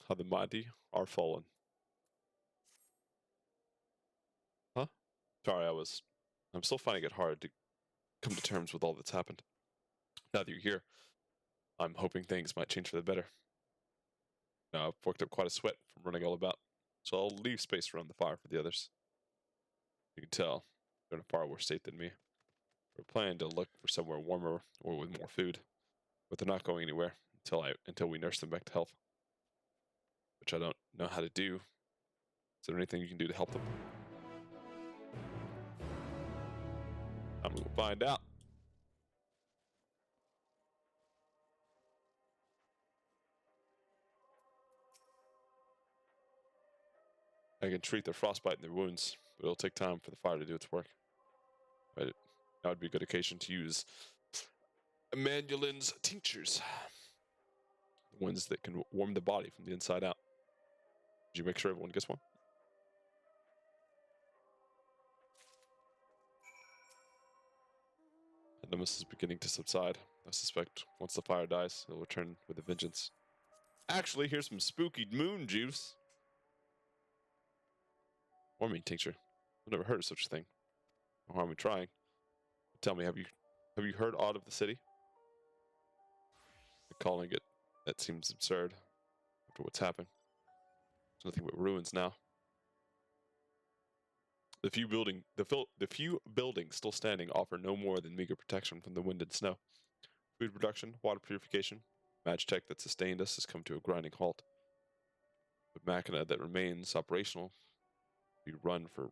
how the mighty are fallen. Huh? Sorry, I'm still finding it hard to come to terms with all that's happened. Now that you're here, I'm hoping things might change for the better. Now, I've worked up quite a sweat from running all about, so I'll leave space around the fire for the others. You can tell they're in a far worse state than me. We're planning to look for somewhere warmer or with more food, but they're not going anywhere until we nurse them back to health, which I don't know how to do. Is there anything you can do to help them? I'm going to find out. I can treat their frostbite and their wounds, but it'll take time for the fire to do its work. But that would be a good occasion to use Emanuelin's tinctures. The ones that can warm the body from the inside out. Did you make sure everyone gets one? The nemesis is beginning to subside. I suspect once the fire dies, it'll return with a vengeance. Actually, here's some spooky moon juice. Warming tincture. I've never heard of such a thing. No harm in trying. Tell me, have you heard aught of the city? Calling it that seems absurd after what's happened. There's nothing but ruins now. The few buildings still standing offer no more than meager protection from the wind and snow. Food production, water purification, magtech that sustained us has come to a grinding halt. The machina that remains operational be run for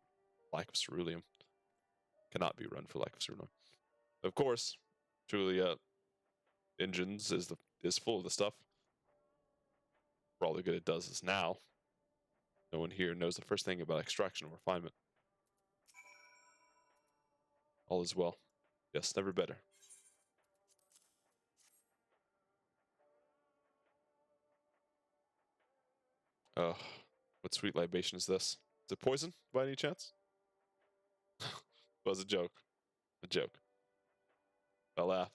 lack of ceruleum. Cannot be run for lack of ceruleum. Of course, truly, engines is full of the stuff. For all the good it does is now. No one here knows the first thing about extraction or refinement. All is well. Yes, never better. Ugh, what sweet libation is this? Is it poison, by any chance? It was a joke. A joke. I laugh.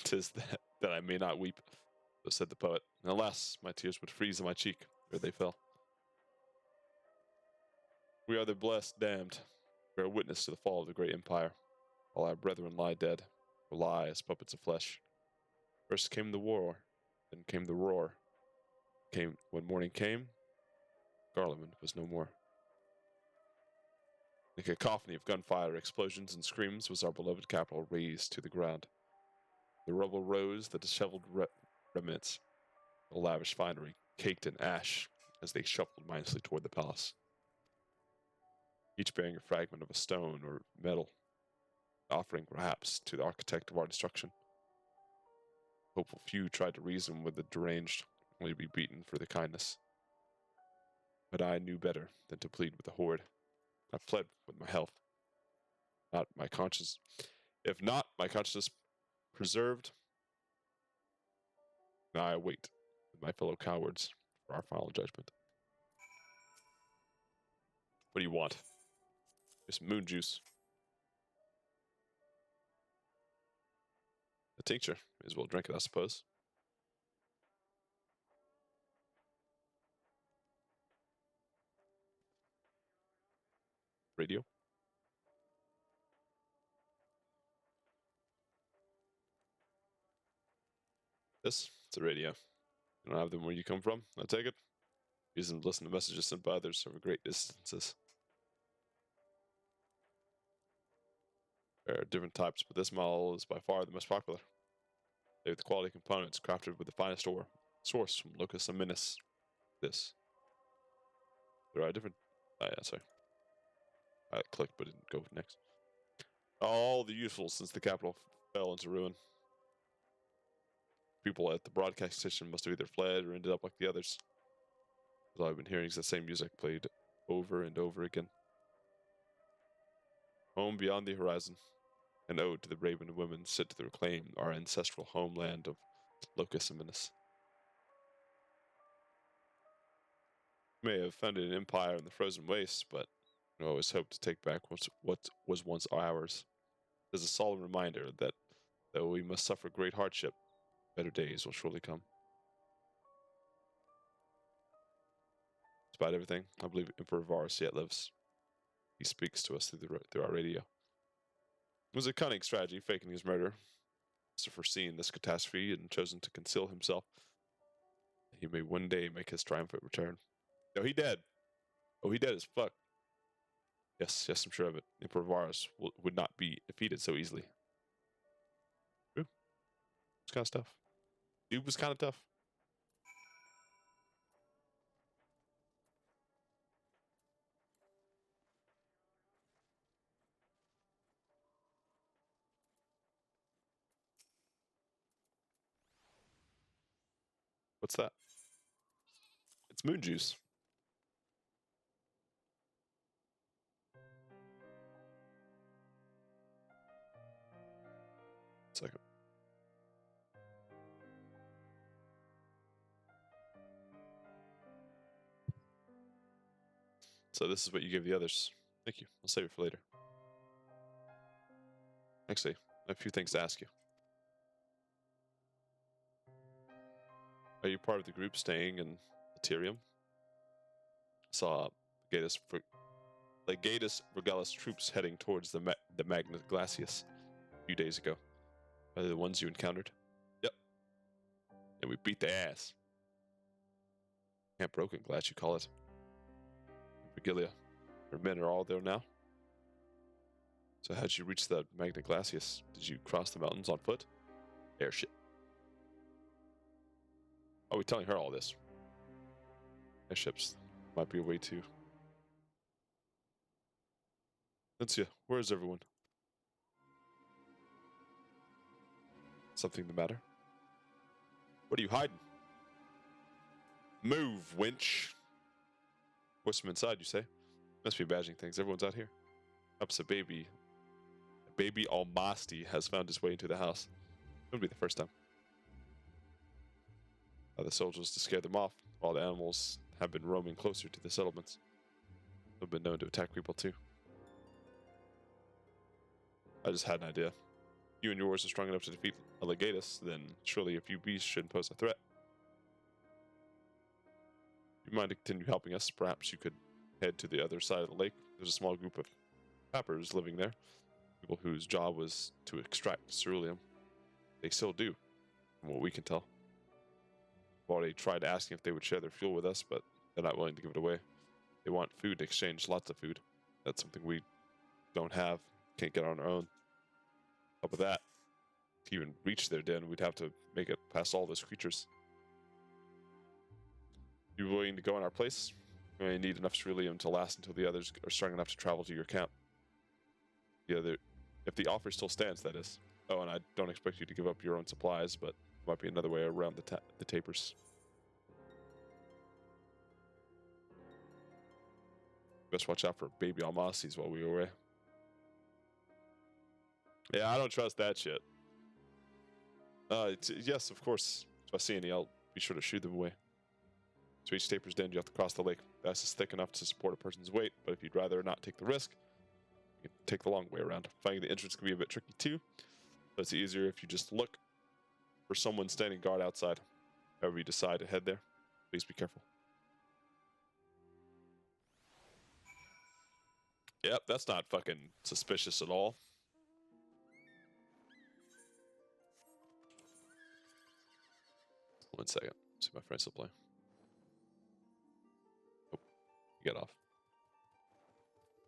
'Tis that I may not weep, so said the poet. And alas, my tears would freeze on my cheek where they fell. We are the blessed damned. We are witness to the fall of the great empire. All our brethren lie dead, or lie as puppets of flesh. First came the war, then came the roar. When morning came, Garlemald was no more. The cacophony of gunfire, explosions, and screams was our beloved capital razed to the ground. The rubble rose, the disheveled remnants, the lavish finery, caked in ash as they shuffled mindlessly toward the palace, each bearing a fragment of a stone or metal, offering perhaps to the architect of our destruction. Hopeful few tried to reason with the deranged, only to be beaten for the kindness. But I knew better than to plead with the horde. I fled with my health, not my conscience. If not my conscience preserved, now I wait with my fellow cowards for our final judgment. What do you want? Just moon juice. A tincture. May as well drink it, I suppose. Radio. It's a radio. You don't have them where you come from, I take it? Use them to listen to messages sent by others over great distances. There are different types, but this model is by far the most popular. They have the quality components crafted with the finest ore, sourced from Locus Aminis. This. There are different. Sorry. I clicked, but didn't go next. All the useful since the capital fell into ruin. People at the broadcast station must have either fled or ended up like the others. All I've been hearing is the same music played over and over again. Home beyond the horizon. An ode to the raven women sent to reclaim our ancestral homeland of Locus Aminis. We may have founded an empire in the frozen wastes, but we always hope to take back what was once ours. It is a solemn reminder that though we must suffer great hardship, better days will surely come. Despite everything, I believe Emperor Varus yet lives. He speaks to us through our radio. It was a cunning strategy, faking his murder. Must have foreseen this catastrophe and chosen to conceal himself. He may one day make his triumphant return. No, he dead. Oh, he dead as fuck. Yes, I'm sure of it. Emperor Varus would not be defeated so easily. True. It's kind of tough. Dude was kind of tough. What's that? It's moon juice. Second. So this is what you give the others. Thank you. I'll save it for later. Actually, I have a few things to ask you. Are you part of the group staying in Ethereum? I saw Legatus Regalis troops heading towards the Magna Glacius a few days ago. Are they the ones you encountered? Yep. And we beat their ass. Camp Broken Glass, you call it. Vigilia. Your men are all there now? So how'd you reach the Magna Glacius? Did you cross the mountains on foot? Airship. Oh, we're telling her all this. Airships might be a way to. Lyncia, where is everyone? Something the matter? What are you hiding? Move, winch. Force them inside, you say? Must be badging things. Everyone's out here. Perhaps a baby Almasty has found his way into the house. It wouldn't be the first time. The soldiers to scare them off, while the animals have been roaming closer to the settlements. They've been known to attack people too. I just had an idea. You and yours are strong enough to defeat a Legatus, then surely a few beasts shouldn't pose a threat. You mind to continue helping us? Perhaps you could head to the other side of the lake. There's a small group of tappers living there. People whose job was to extract ceruleum. They still do, from what we can tell. I've already tried asking if they would share their fuel with us, but they're not willing to give it away. They want food in exchange, lots of food. That's something we don't have, can't get on our own. Top of that, to even reach their den, we'd have to make it past all those creatures. You willing to go in our place? We only need enough ceruleum to last until the others are strong enough to travel to your camp. If the offer still stands, that is. Oh, and I don't expect you to give up your own supplies, but might be another way around the tapers. Best watch out for baby Almasties while we were away. Yeah, I don't trust that shit. Yes, of course. If I see any, I'll be sure to shoo them away. To reach Taper's Den, you have to cross the lake. The ice is thick enough to support a person's weight, but if you'd rather not take the risk, you can take the long way around. Finding the entrance can be a bit tricky too, but it's easier if you just look for someone standing guard outside. However you decide to head there, please be careful. Yep, that's not fucking suspicious at all. One second. See my friend still playing. Oh, get off.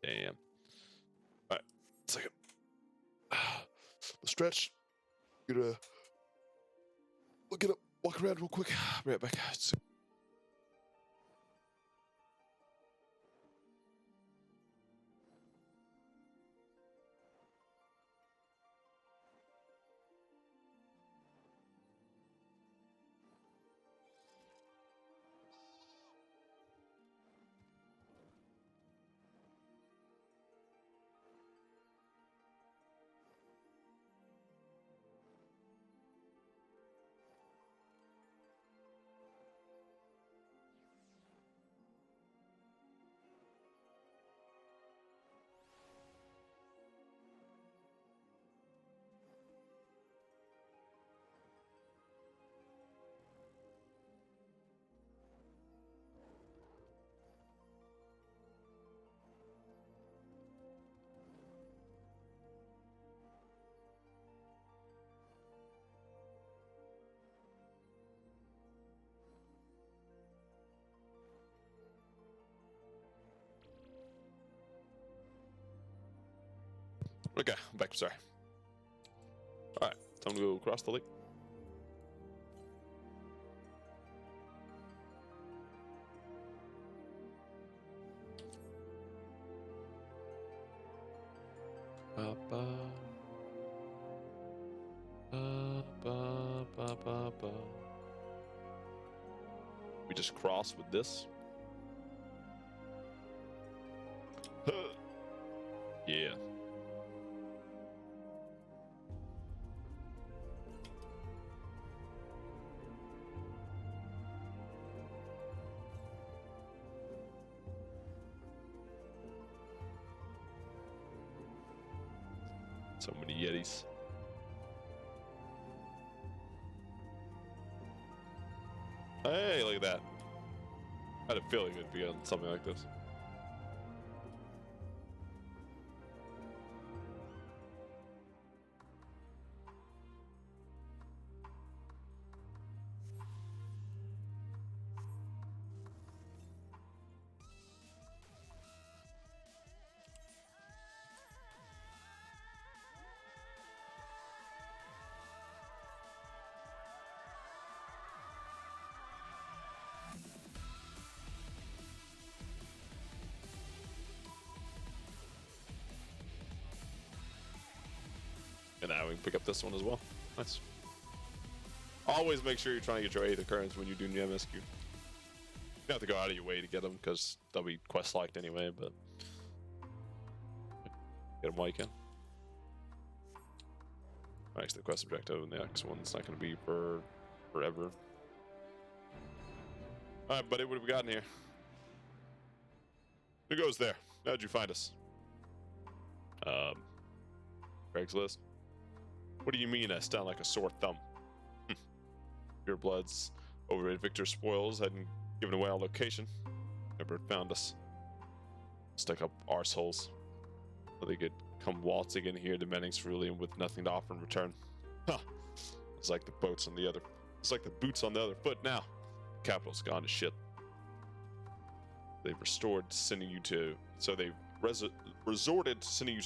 Damn. Alright, second. Stretch. Gonna look it up, walk around real quick. Be right back. Okay, I'm back. Sorry. All right, time to go across the lake. Ba, ba. Ba, ba, ba, ba, ba. We just cross with this. Yeah. So many Yetis. Hey, look at that. I had a feeling it'd be on something like this. And now we can pick up this one as well. Nice. Always make sure you're trying to get your 8 occurrence when you do new MSQ. You don't have to go out of your way to get them because they'll be quest locked anyway, but get them while you can. Actually, the quest objective and the X one's not going to be for forever. Alright, buddy, what have we got in here? Who goes there? How'd you find us? Craigslist. What do you mean I sound like a sore thumb? Pure Blood's overrated Victor spoils hadn't given away our location. Never found us. Stuck up arseholes. So they could come waltzing in here demanding cerulean with nothing to offer in return. Huh. It's like the boots on the other foot now. Capital's gone to shit. They've resorted to sending you to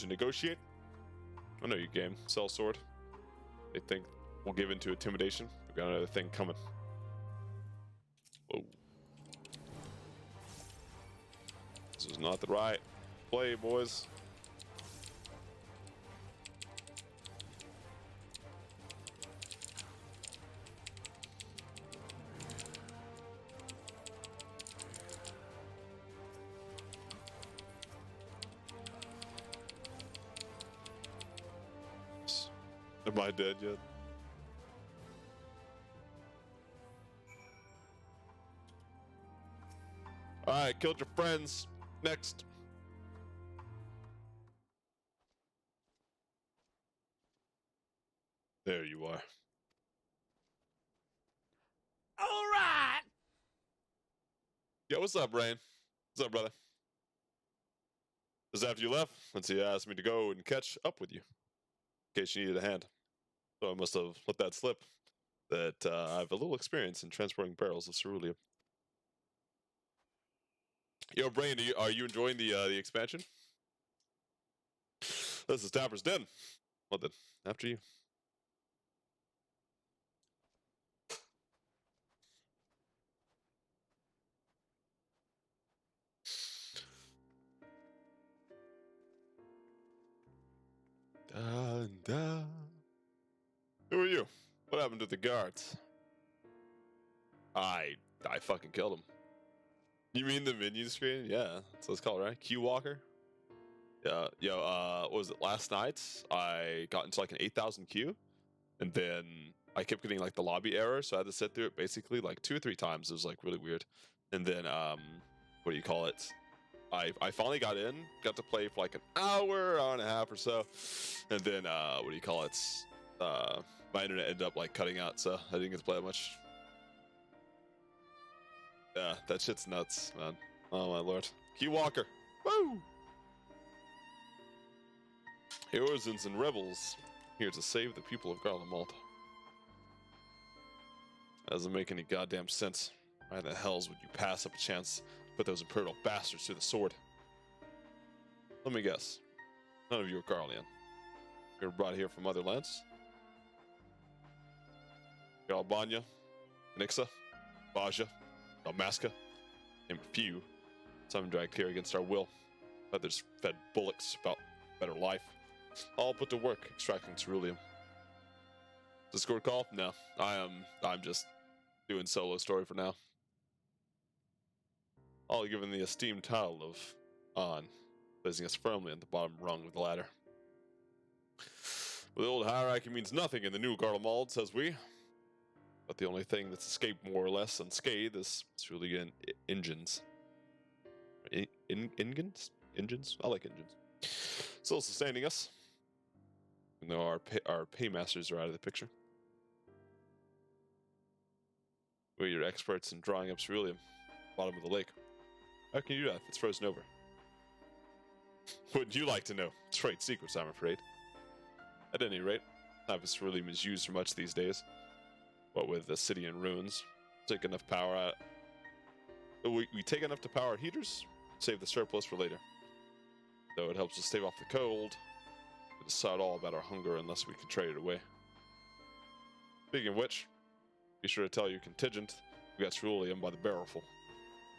negotiate. I know you game, sell sword. They think we'll give in to intimidation. We've got another thing coming. Whoa. This is not the right play, boys. Am I dead yet? Alright, killed your friends. Next. There you are. Alright! Yo, what's up, Rain? What's up, brother? Just after you left, Lindsay asked me to go and catch up with you. In case you needed a hand. So I must have let that slip. That I have a little experience in transporting barrels of cerulean. Yo, Brain, are you enjoying the expansion? This is Tapper's Den. Well then, after you. Dun, dun. Who are you? What happened to the guards? I fucking killed him. You mean the menu screen? Yeah, that's what it's called, right? Q Walker? Yeah, yo, what was it? Last night, I got into like an 8,000 queue, and then I kept getting like the lobby error, so I had to sit through it basically like 2 or 3 times. It was like really weird. And then, what do you call it? I finally got in, got to play for like an hour and a half or so, and then, what do you call it? My internet ended up like cutting out, so I didn't get to play that much. Yeah, that shit's nuts, man. Oh my lord. Q Walker. Woo! Heroes and rebels, here to save the people of Garlemald. Doesn't make any goddamn sense. Why the hells would you pass up a chance to put those imperial bastards to the sword? Let me guess. None of you are Garlean. We were brought here from other lands. Galbanya, Nixa, Baja, Dalmasca, named a few. Some dragged here against our will. Others fed bullocks about better life. All put to work extracting ceruleum. Discord call? No, I'm just doing solo story for now. All given the esteemed title of On, placing us firmly on the bottom rung of the ladder. Well, the old hierarchy means nothing in the new Garlemald, says we. But the only thing that's escaped more or less unscathed is cerulean engines. Engines? Engines? I like engines. Still sustaining us. Even though our paymasters are out of the picture. We're your experts in drawing up ceruleum. Bottom of the lake. How can you do that? It's frozen over. Wouldn't you like to know? Trade secrets, I'm afraid. At any rate, not if ceruleum is used for much these days. What with the city in ruins, take enough power out. We take enough to power heaters, save the surplus for later. Though it helps us stave off the cold, we decide all about our hunger unless we can trade it away. Speaking of which, be sure to tell your contingent we got ceruleum by the barrelful,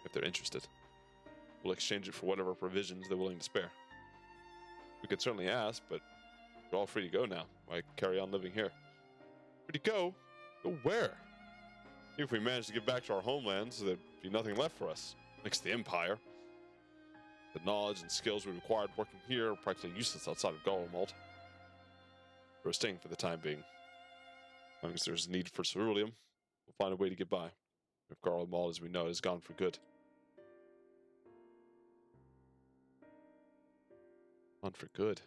if they're interested. We'll exchange it for whatever provisions they're willing to spare. We could certainly ask, but we're all free to go now. Why carry on living here? Free to go? Go where? Even if we manage to get back to our homelands, there'd be nothing left for us. Next to the Empire. The knowledge and skills we required working here are practically useless outside of Garlemald. We're staying for the time being. As long as there's a need for ceruleum, we'll find a way to get by. If Garlemald as we know it is gone for good. Gone for good.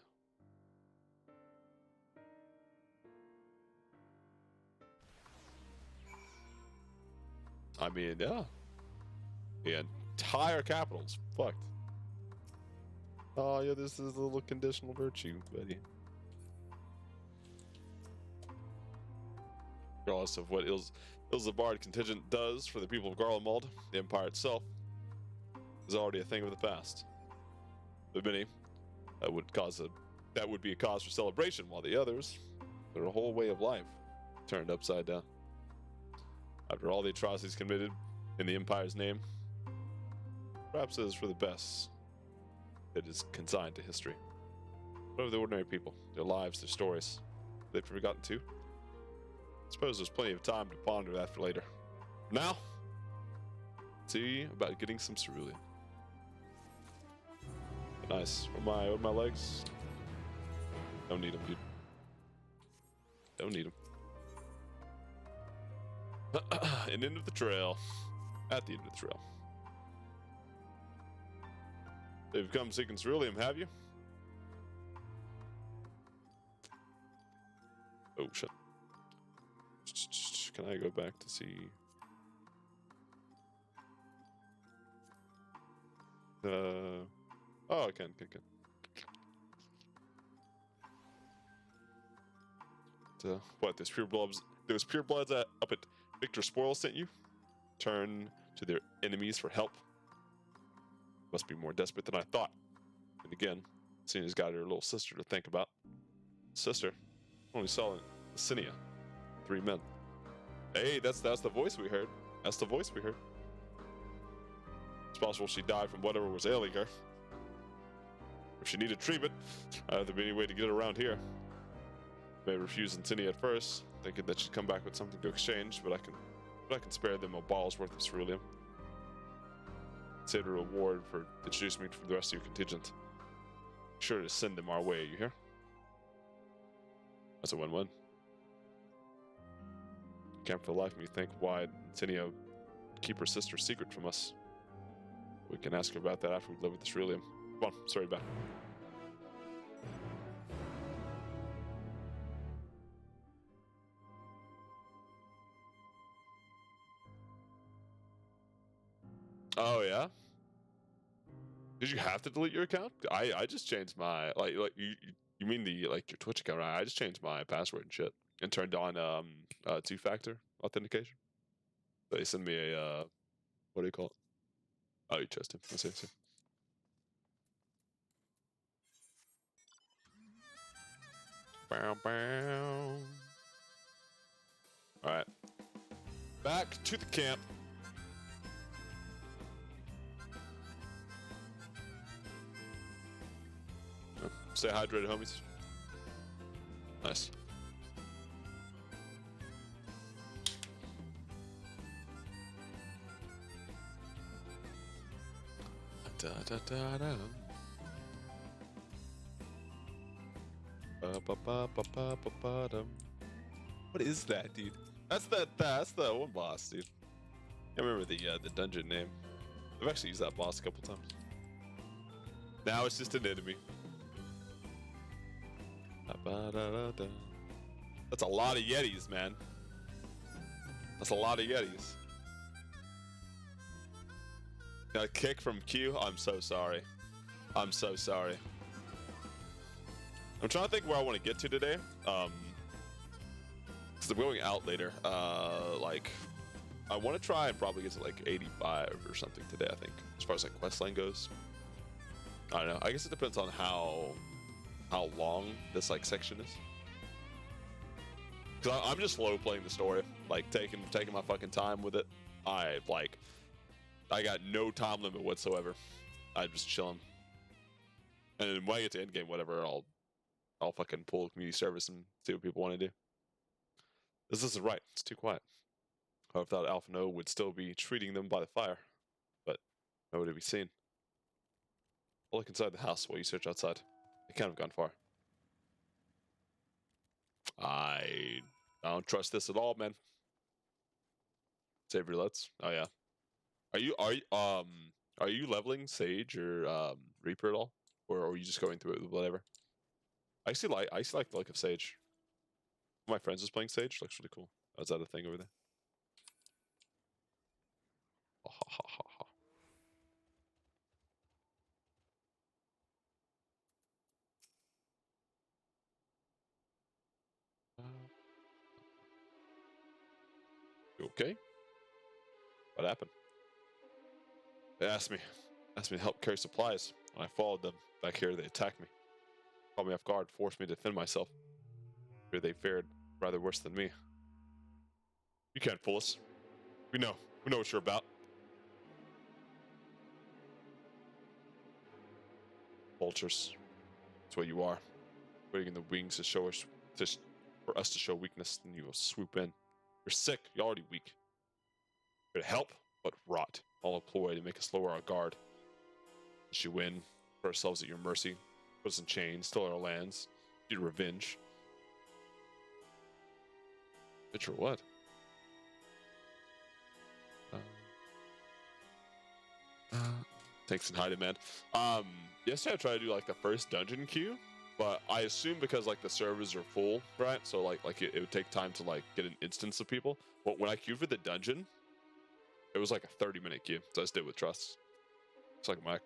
I mean, yeah. The entire capital's fucked. Oh, yeah, this is a little conditional virtue, buddy. Regardless of what Ilzabard contingent does for the people of Garlemald, the Empire itself is already a thing of the past. But many, that would be a cause for celebration, while the others, their whole way of life, turned upside down. After all the atrocities committed in the Empire's name, perhaps it is for the best. It is consigned to history. What of the ordinary people, their lives, their stories? They've forgotten too? I suppose there's plenty of time to ponder that for later. Now, see about getting some ceruleum. Nice. What are my legs? Don't need them, dude. Don't need them. An end of the trail. At the end of the trail. You've come seeking ceruleum, have you? Oh, shit. Can I go back to see? Oh, I can. What? Those purebloods up at Victor Spoil sent you? Turn to their enemies for help. Must be more desperate than I thought. And again, Sinia's got her little sister to think about. Sister? Only saw Sinia. 3 men. Hey, that's the voice we heard. That's the voice we heard. It's possible she died from whatever was ailing her. If she needed treatment, there'd be any way to get her around here. May refuse Sinia at first, thinking that she'd come back with something to exchange, but I can spare them a ball's worth of ceruleum. Consider a reward for introducing me to the rest of your contingent. Be sure to send them our way, you hear? That's a win-win. Can't for the life of me think why Sinia would keep her sister's secret from us. We can ask her about that after we live with the ceruleum. Come on, sorry, back. Oh yeah. Did you have to delete your account? I just changed my like you mean the your Twitch account? Right? I just changed my password and shit and turned on 2-factor authentication. They send me a what do you call it? Oh, you trust him. I see. Bow, bow. All right. Back to the camp. Stay hydrated, homies. Nice. Da, da, da, da. Ba, ba, ba, ba, ba, ba, ba, dum. What is that, dude? That's the one boss, dude. I remember the dungeon name. I've actually used that boss a couple times. Now it's just an enemy. Ba, da, da, da. That's a lot of Yetis, man. That's a lot of Yetis. A kick from Q? I'm so sorry. I'm so sorry. I'm trying to think where I want to get to today. Because I'm going out later. Like, I want to try and probably get to like 85 or something today, I think. As far as like questline goes. I don't know. I guess it depends on how long this like section is. Because I'm just slow playing the story. Like, taking my fucking time with it. I got no time limit whatsoever. I'm just chilling. And then when I get to endgame, whatever, I'll fucking pull community service and see what people want to do. This isn't right. It's too quiet. I thought Alpha No would still be treating them by the fire, but nowhere to be seen. I'll look inside the house while you search outside. They can't have gone far. I don't trust this at all, man. Save roulettes. Oh yeah. Are you leveling Sage or Reaper at all, or are you just going through it with whatever? I actually like the look of Sage. One of my friends is playing Sage. Looks really cool. Is that a thing over there? Ha, ha, ha, ha. You okay? What happened? They asked me to help carry supplies. When I followed them back here, they attacked me. Caught me off guard, forced me to defend myself. Here they fared rather worse than me. You can't fool us. We know what you're about. Vultures. That's what you are. Waiting in the wings to show us, for us to show weakness, and you will swoop in. You're sick. You're already weak. Here to help, but rot. All a ploy to make us lower our guard. As you win, put ourselves at your mercy, put us in chains, steal our lands, need revenge. Bitch or what? Thanks and hide it, man. Yesterday I tried to do like the first dungeon queue, but I assume because like the servers are full, right? So like it would take time to like get an instance of people. But when I queued for the dungeon, it was like a 30-minute queue. So I just did it with trust. It's like Mike.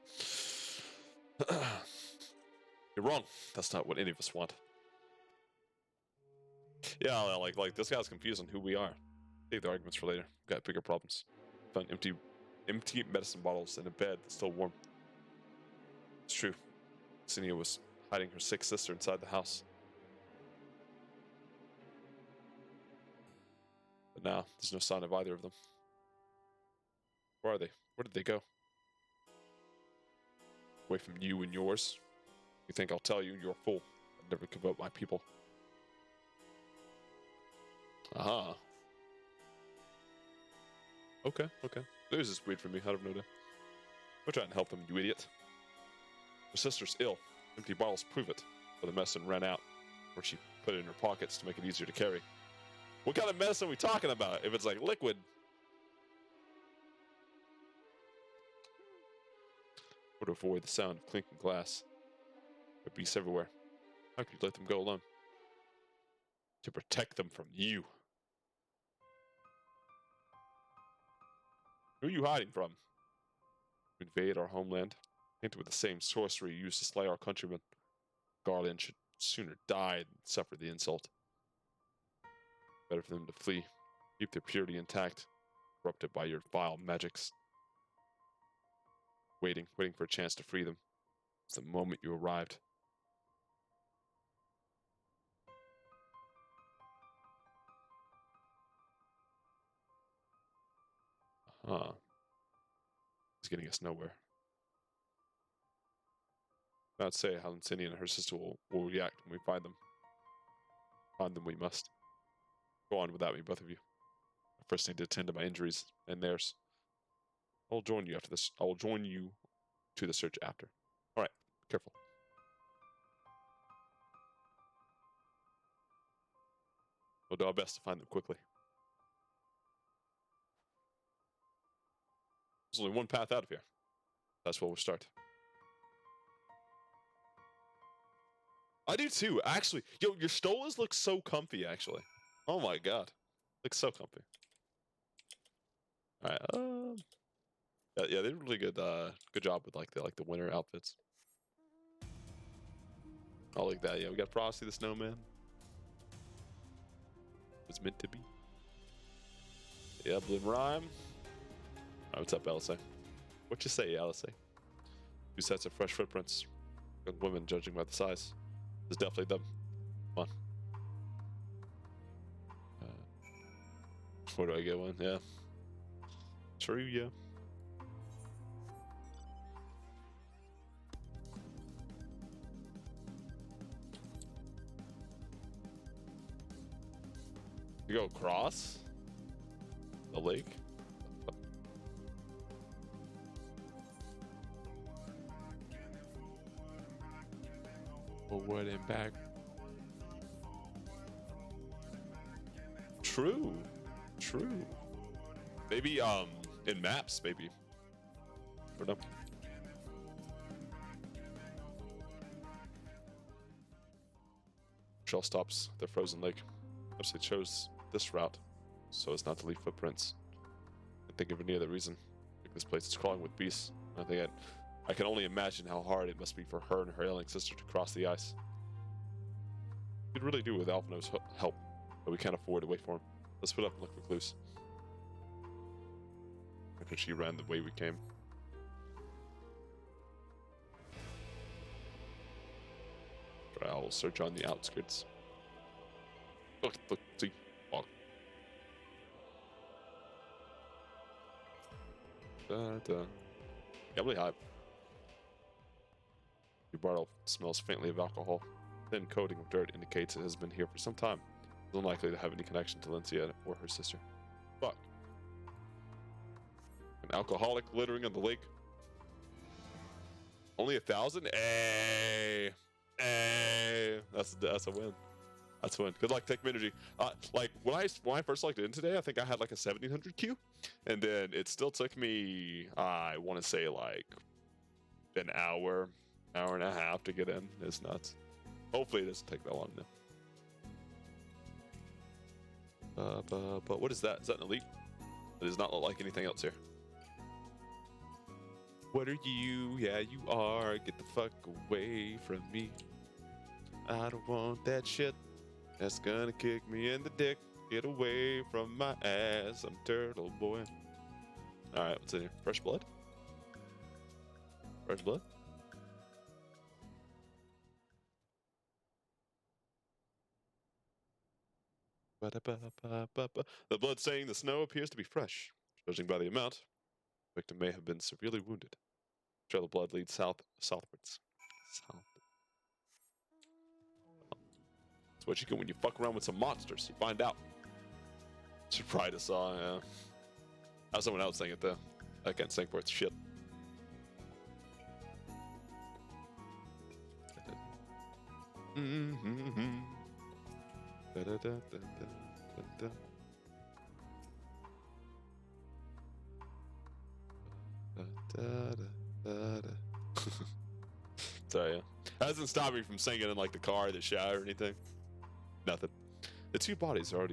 You're wrong. That's not what any of us want. Yeah, like this guy's confused on who we are. Save the arguments for later. We've got bigger problems. Found empty medicine bottles in a bed that's still warm. It's true. Xenia was hiding her sick sister inside the house. But now, there's no sign of either of them. Where are they? Where did they go? Away from you and yours. You think I'll tell you? You're a fool. I'd never give up my people. Aha. Okay. It was just weird for me. I don't know. We're trying to help them, you idiot. Her sister's ill. Empty bottles prove it. But the medicine ran out, where she put it in her pockets to make it easier to carry. What kind of medicine are we talking about? If it's like liquid. Or to avoid the sound of clinking glass. There are beasts everywhere. How could you let them go alone? To protect them from you. Who are you hiding from? To invade our homeland, painted with the same sorcery used to slay our countrymen. Garland should sooner die than suffer the insult. Better for them to flee, keep their purity intact, corrupted by your vile magics. Waiting for a chance to free them. It's the moment you arrived. It's getting us nowhere. Not say how Cinia and her sister will react when we find them. Find them we must. Go on without me, both of you. I first need to attend to my injuries and theirs. I'll join you after this. I will join you to the search after. All right, careful. We'll do our best to find them quickly. There's only one path out of here. That's where we'll start. I do too, actually. Yo, your stolas look so comfy, actually. Oh my god, looks so comfy. All right. Yeah, they did really good. Good job with like the winter outfits. I like that. Yeah, we got Frosty the Snowman. It's meant to be. Yeah, Bloom Rhyme. Oh, what's up, LSA? What you say, LSA? 2 sets of fresh footprints. Young women, judging by the size. It's definitely them. Come on. Where do I get one? Yeah. True, yeah. You go across the lake? Forward and back. True. Maybe in maps, maybe. Or no. Shell stops the frozen lake. Perhaps they chose this route so as not to leave footprints. I can't think of any other reason. Like this place is crawling with beasts. I can only imagine how hard it must be for her and her ailing sister to cross the ice. We could really do with Alphino's help, but we can't afford to wait for him. Let's split up and look for clues. Because she ran the way we came. I will search on the outskirts. Look, see. Walk. Yeah, really high. Your bottle smells faintly of alcohol. Thin coating of dirt indicates it has been here for some time. It's unlikely to have any connection to Lincia or her sister. Fuck. An alcoholic littering on the lake. Only 1,000? Hey, that's a win. That's a win. Good luck, Tech Energy. Like when I first logged in today, I think I had like a 1700 queue, and then it still took me, I want to say like an hour and a half to get in. It's nuts. Hopefully it doesn't take that long now. But what is that? Is that an elite? It does not look like anything else here. What are you? Yeah, you are. Get the fuck away from me. I don't want that shit. That's gonna kick me in the dick. Get away from my ass. I'm Turtle Boy. Alright, what's in here? Fresh blood? Fresh blood? The blood stain the snow appears to be fresh. Judging by the amount, the victim may have been severely wounded. The trail of blood leads southwards. That's what you get when you fuck around with some monsters. You find out. Should probably have saw, yeah. How's someone else saying it though? I can't sing for it. Shit. Sorry, yeah. That doesn't stop me from singing in like the car, the shower, or anything. Nothing. The two bodies are already